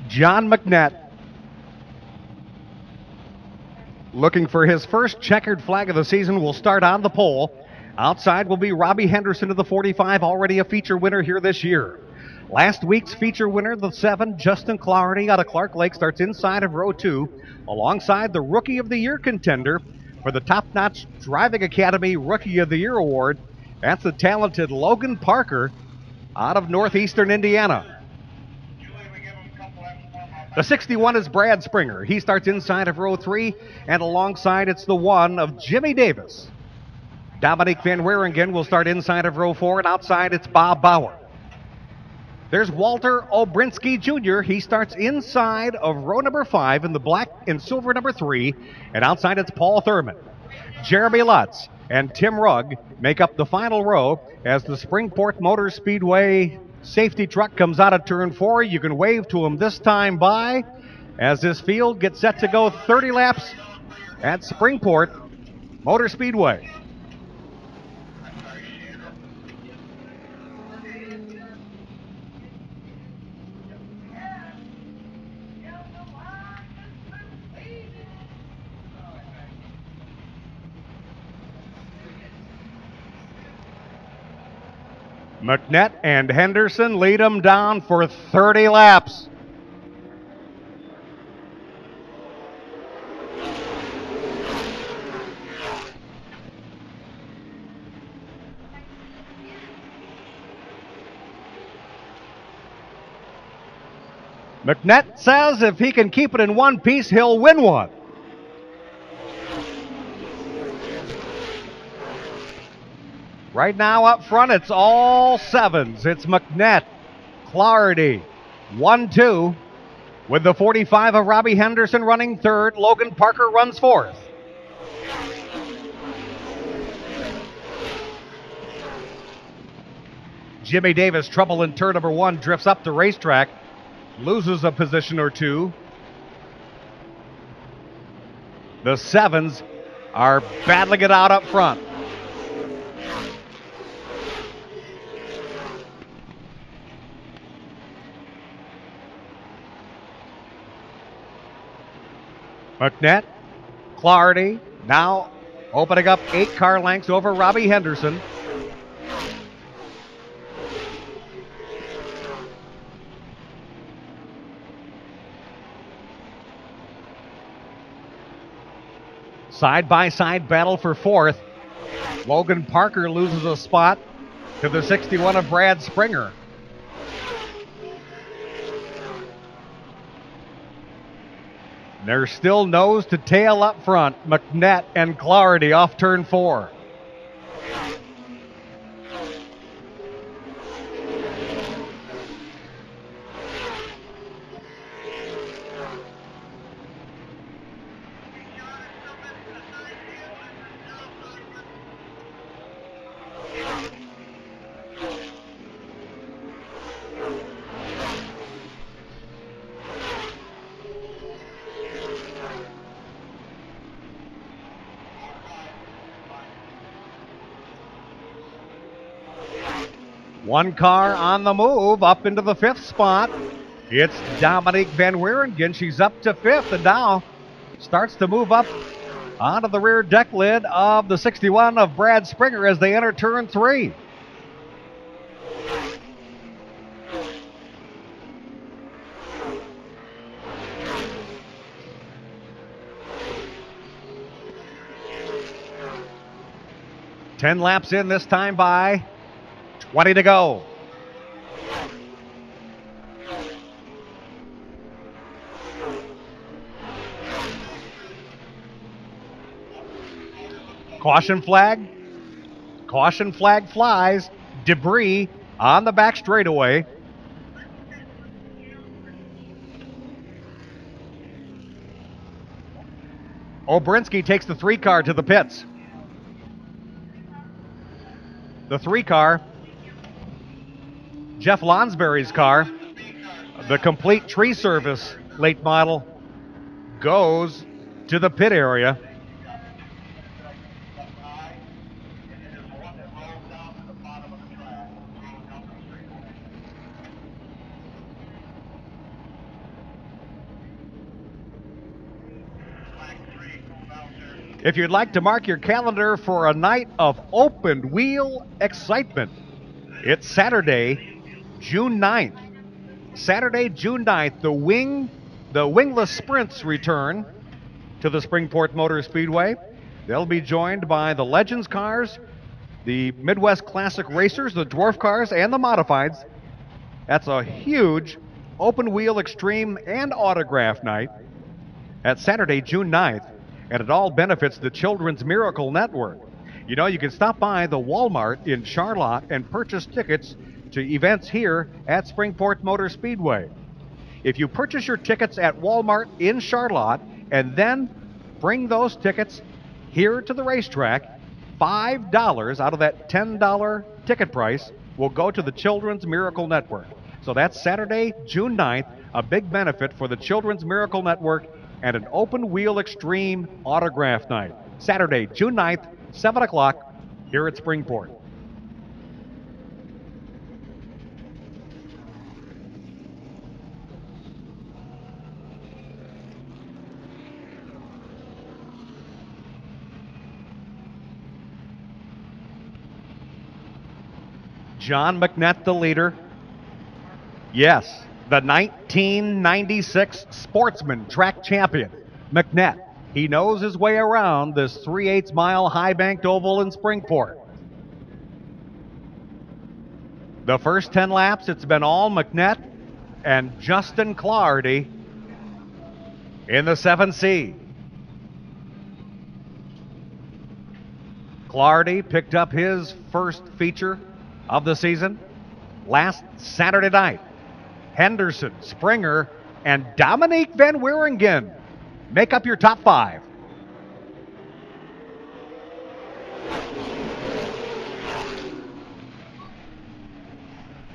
John McNett, looking for his first checkered flag of the season, will start on the pole. Outside will be Robbie Henderson of the 45, already a feature winner here this year. Last week's feature winner, the 7, Justin Clarity out of Clark Lake, starts inside of row 2, alongside the Rookie of the Year contender for the Top Notch Driving Academy Rookie of the Year award. That's the talented Logan Parker out of northeastern Indiana. The 61 is Brad Springer. He starts inside of row 3, and alongside it's the 1 of Jimmy Davis. Dominique Van Wieringen will start inside of row 4, and outside it's Bob Bauer. There's Walter Obrinsky Jr. He starts inside of row number 5 in the black and silver number 3, and outside it's Paul Thurman. Jeremy Lutz and Tim Rugg make up the final row as the Springport Motor Speedway safety truck comes out of turn 4. You can wave to him this time by as this field gets set to go 30 laps at Springport Motor Speedway. McNett and Henderson lead them down for 30 laps. McNett says if he can keep it in one piece, he'll win one. Right now up front, it's all 7s. It's McNett, Clarity, 1-2. With the 45 of Robbie Henderson running 3rd, Logan Parker runs 4th. Jimmy Davis, trouble in turn number 1, drifts up the racetrack, loses a position or 2. The 7s are battling it out up front. McNett, Clarity, now opening up 8 car lengths over Robbie Henderson. Side-by-side battle for 4th. Logan Parker loses a spot to the 61 of Brad Springer. There's still nose to tail up front. McNett and Clarity off turn 4. One car on the move up into the 5th spot. It's Dominique Van Wieringen. She's up to 5th and now starts to move up onto the rear deck lid of the 61 of Brad Springer as they enter turn 3. Ten laps in this time by 20 to go. Caution flag. Caution flag flies. Debris on the back straightaway. Obrinsky takes the 3 car to the pits. The 3 car, Jeff Lonsberry's car, the complete tree service late model, goes to the pit area. If you'd like to mark your calendar for a night of open wheel excitement, it's Saturday, June 9th. Saturday, June 9th, the wingless sprints return to the Springport Motor Speedway. They'll be joined by the Legends cars, the Midwest Classic Racers, the Dwarf cars, and the Modifieds. That's a huge open wheel extreme and autograph night at Saturday, June 9th, and it all benefits the Children's Miracle Network. You know, you can stop by the Walmart in Charlotte and purchase tickets to events here at Springport Motor Speedway. If you purchase your tickets at Walmart in Charlotte and then bring those tickets here to the racetrack, $5 out of that $10 ticket price will go to the Children's Miracle Network. So that's Saturday, June 9th, a big benefit for the Children's Miracle Network and an open wheel extreme autograph night. Saturday, June 9th, 7 o'clock here at Springport. John McNett, the leader. Yes, the 1996 Sportsman track champion, McNett. He knows his way around this 3/8 mile high banked oval in Springport. The first 10 laps, it's been all McNett and Justin Clardy in the 7C. Clardy picked up his first feature of the season last Saturday night. Henderson, Springer, and Dominique Van Wieringen make up your top 5.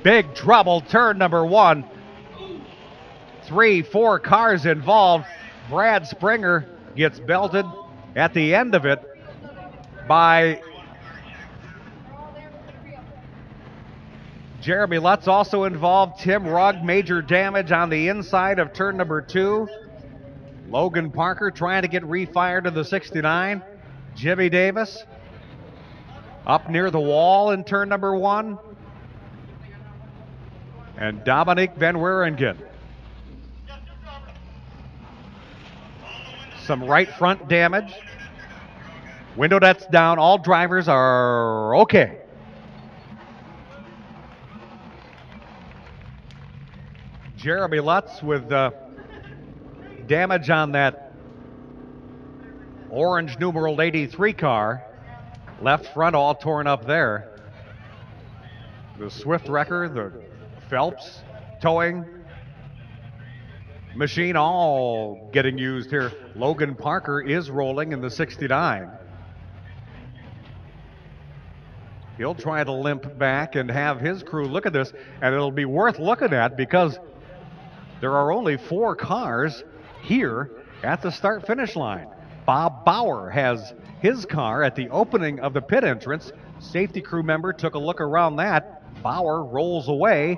Big trouble, turn number 1. 3-4 cars involved. Brad Springer gets belted at the end of it by Jeremy Lutz, also involved. Tim Rugg, major damage on the inside of turn number 2. Logan Parker trying to get refired to the 69. Jimmy Davis up near the wall in turn number 1. And Dominique Van Wieringen. Some right front damage. Window nets down. All drivers are okay. Jeremy Lutz with damage on that orange numeral 83 car. Left front all torn up there. The Swift Wrecker, the Phelps towing machine all getting used here. Logan Parker is rolling in the 69. He'll try to limp back and have his crew look at this, and it'll be worth looking at because there are only 4 cars here at the start-finish line. Bob Bauer has his car at the opening of the pit entrance. Safety crew member took a look around that. Bauer rolls away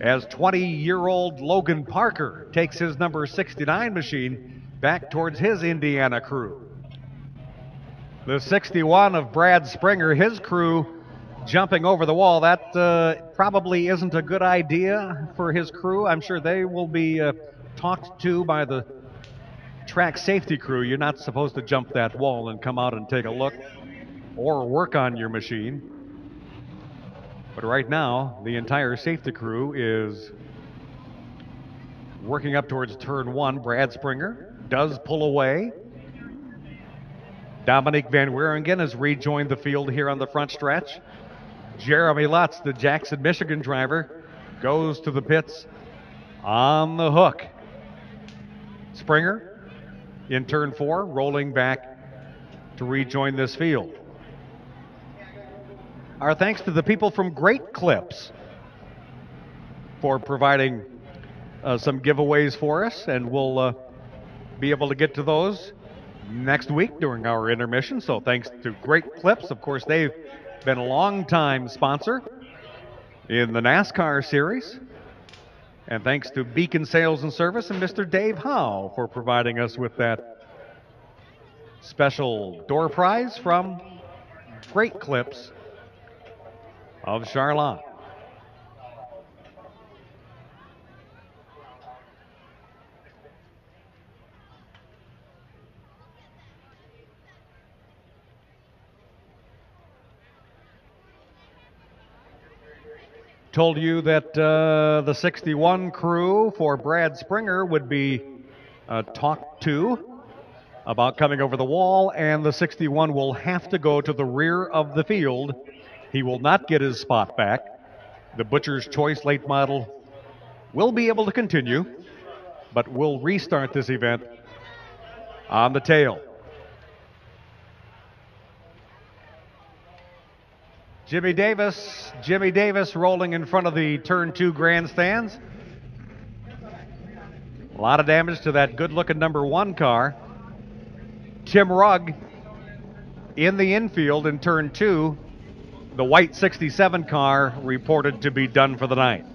as 20-year-old Logan Parker takes his number 69 machine back towards his Indiana crew. The 61 of Brad Springer, his crew jumping over the wall. That probably isn't a good idea for his crew. I'm sure they will be talked to by the track safety crew. You're not supposed to jump that wall and come out and take a look or work on your machine. But right now, the entire safety crew is working up towards turn 1. Brad Springer does pull away. Dominique Van Wieringen has rejoined the field here on the front stretch. Jeremy Lutz, the Jackson, Michigan driver, goes to the pits on the hook. Springer in turn 4, rolling back to rejoin this field. Our thanks to the people from Great Clips for providing some giveaways for us, and we'll be able to get to those next week during our intermission. So thanks to Great Clips. Of course, they've been a long-time sponsor in the NASCAR series. And thanks to Beacon Sales and Service and Mr. Dave Howe for providing us with that special door prize from Great Clips of Charlotte. Told you that the 61 crew for Brad Springer would be talked to about coming over the wall, and the 61 will have to go to the rear of the field. He will not get his spot back. The Butcher's Choice late model will be able to continue, but will restart this event on the tail. Jimmy Davis rolling in front of the turn 2 grandstands. A lot of damage to that good-looking number 1 car. Tim Rugg in the infield in turn 2. The white 67 car reported to be done for the night.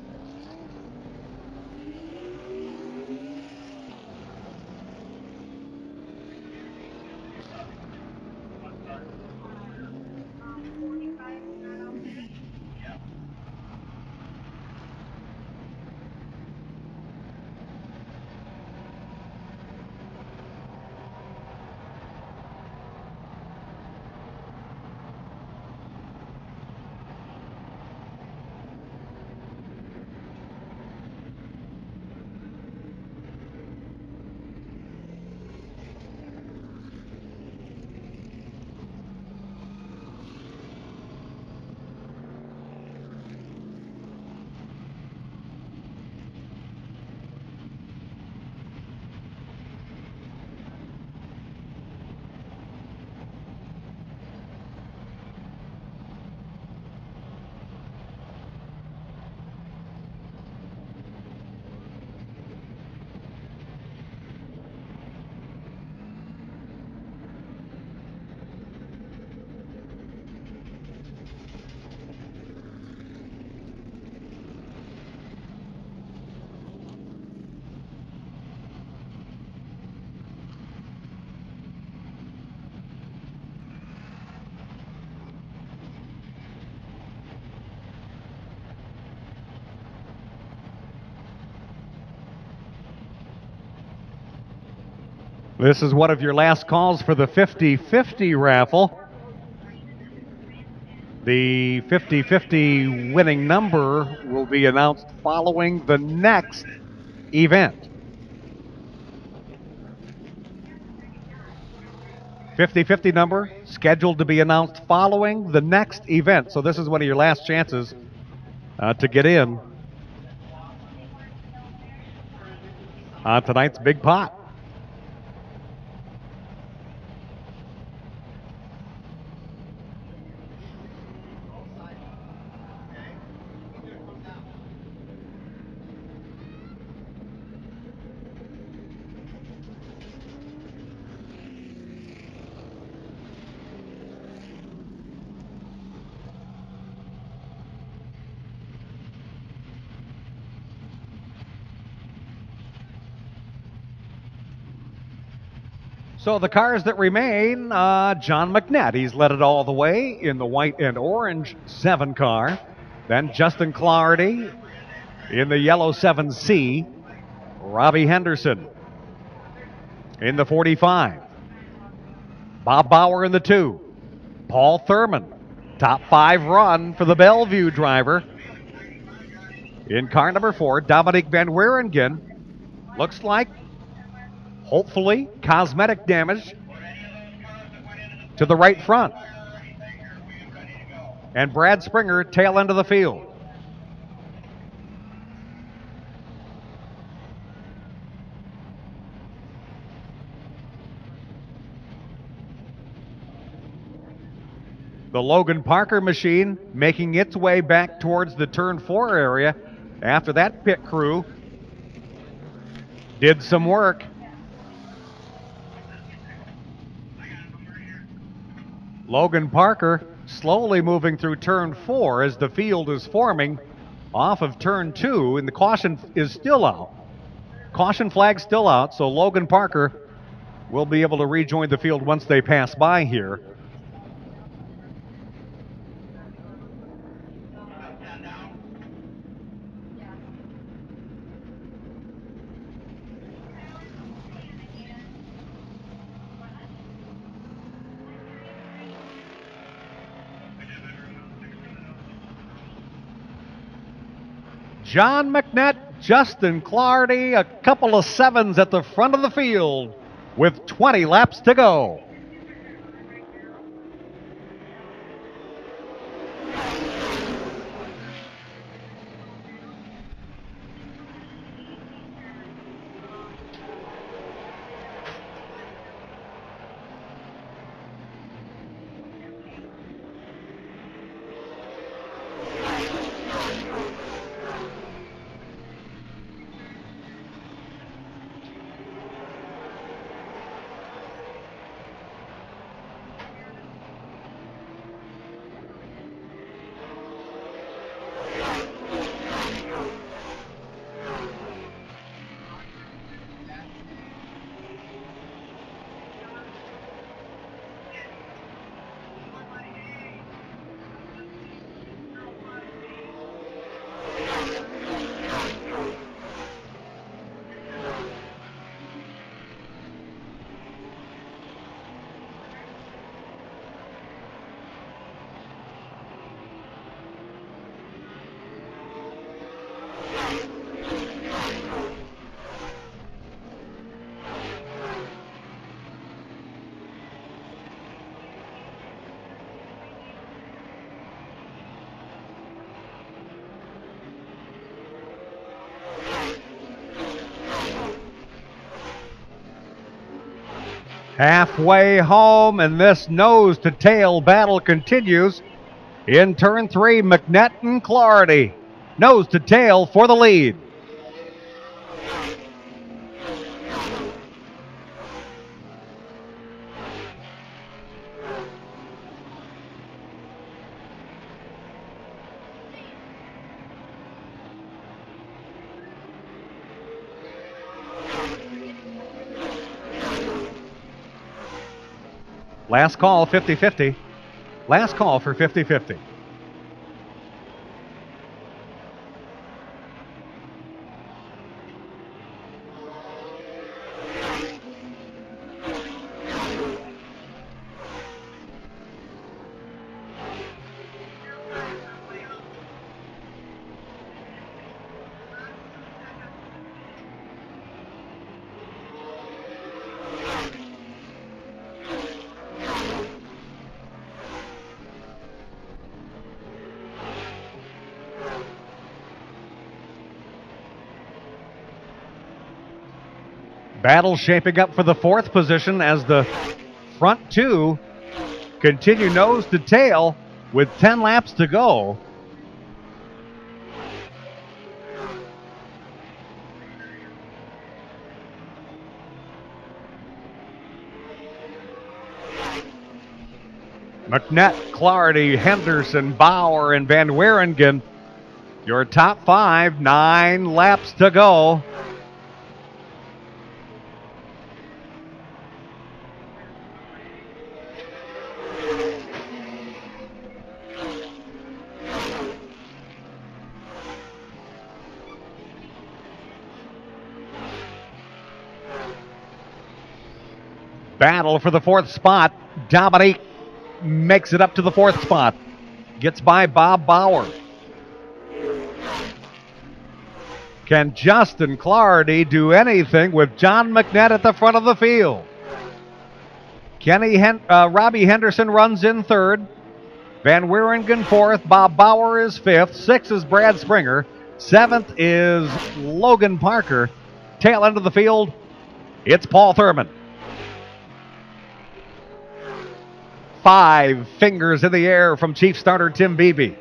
This is one of your last calls for the 50-50 raffle. The 50-50 winning number will be announced following the next event. 50-50 number scheduled to be announced following the next event. So this is one of your last chances to get in on tonight's big pot. So the cars that remain, John McNett, he's led it all the way in the white and orange 7 car. Then Justin Clardy in the yellow 7C. Robbie Henderson in the 45. Bob Bauer in the 2. Paul Thurman, top 5 run for the Bellevue driver. In car number 4, Dominique Van Weeringen. Looks like, hopefully, cosmetic damage to the right front. And Brad Springer, tail end of the field. The Logan Parker machine making its way back towards the turn 4 area after that pit crew did some work. Logan Parker slowly moving through turn 4 as the field is forming off of turn 2, and the caution is still out. Caution flag still out, so Logan Parker will be able to rejoin the field once they pass by here. John McNett, Justin Clardy, a couple of sevens at the front of the field with 20 laps to go. Halfway home, and this nose-to-tail battle continues. In turn 3, McNett and Clardy. Nose-to-tail for the lead. Last call, 50-50. Last call for 50-50. Battle shaping up for the fourth position as the front two continue nose to tail with 10 laps to go. McNett, Clardy, Henderson, Bauer, and Van Weringen, your top five, 9 laps to go. Battle for the fourth spot. Dominique makes it up to the fourth spot. Gets by Bob Bauer. Can Justin Clardy do anything with John McNett at the front of the field? Robbie Henderson runs in third. Van Weringen fourth. Bob Bauer is fifth. Sixth is Brad Springer. Seventh is Logan Parker. Tail end of the field, it's Paul Thurman. 5 fingers in the air from Chief Starter Tim Beebe.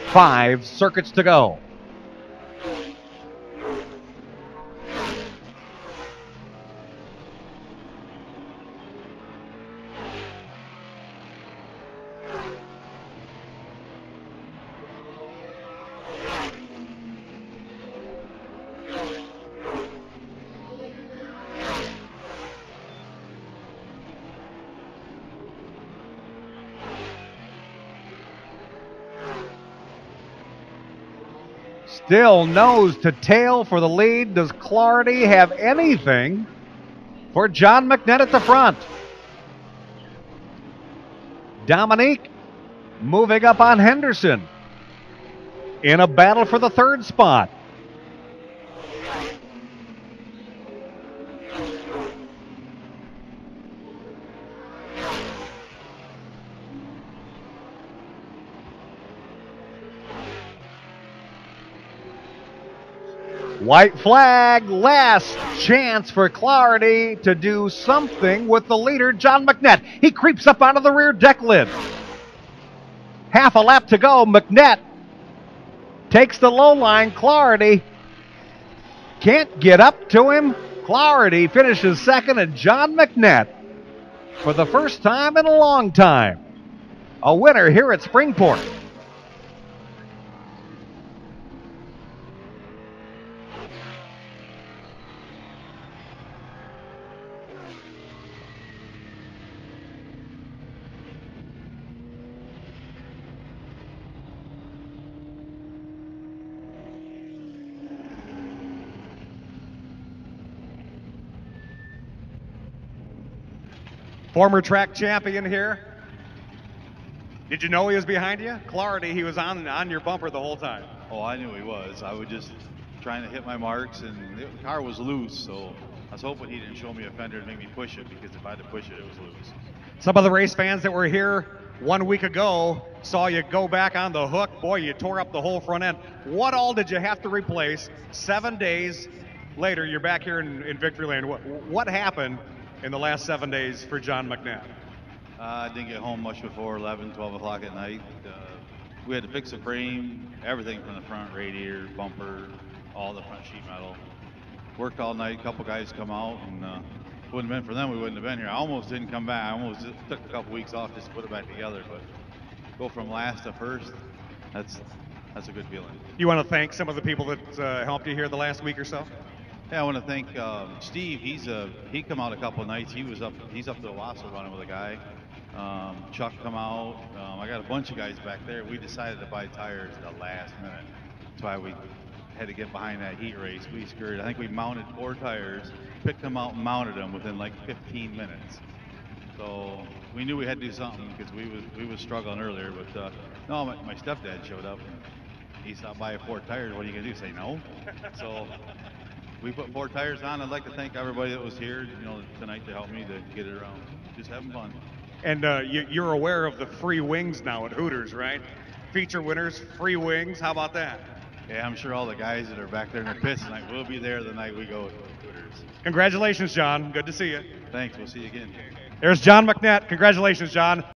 5 circuits to go. Still nose to tail for the lead. Does Clardy have anything for John McNett at the front? Dominique moving up on Henderson in a battle for the third spot. White flag, last chance for Clardy to do something with the leader, John McNett. He creeps up onto the rear deck lid. Half a lap to go. McNett takes the low line. Clardy can't get up to him. Clardy finishes second, and John McNett, for the first time in a long time, a winner here at Springport. Former track champion here. Did you know he was behind you? Clardy, he was on your bumper the whole time. Oh, I knew he was. I was just trying to hit my marks, and the car was loose, so I was hoping he didn't show me a fender and make me push it, because if I had to push it, it was loose. Some of the race fans that were here 1 week ago saw you go back on the hook. Boy, you tore up the whole front end. What all did you have to replace? 7 days later, you're back here in Victory Lane. What happened in the last 7 days for John McNett? I didn't get home much before 11, 12 o'clock at night. We had to fix the frame, everything from the front, radiator, bumper, all the front sheet metal. Worked all night, a couple guys come out, and if it wouldn't have been for them, we wouldn't have been here. I almost didn't come back. I almost took a couple weeks off just to put it back together, but go from last to first, that's a good feeling. You want to thank some of the people that helped you here the last week or so? Yeah, I want to thank Steve. He come out a couple of nights. He's up to Owasso running with a guy. Chuck come out. I got a bunch of guys back there. We decided to buy tires at the last minute. That's why we had to get behind that heat race. We scurried. I think we mounted 4 tires, picked them out and mounted them within like 15 minutes. So we knew we had to do something, because we was struggling earlier. But no, my stepdad showed up. He stopped by 4 tires. What are you gonna do? Say no? So we put 4 tires on. I'd like to thank everybody that was here, tonight to help me to get it around. Just having fun. And you're aware of the free wings now at Hooters, right? Feature winners, free wings. How about that? Yeah, I'm sure all the guys that are back there in the pits tonight will be there the night we go to Hooters. Congratulations, John. Good to see you. Thanks. We'll see you again. There's John McNett. Congratulations, John.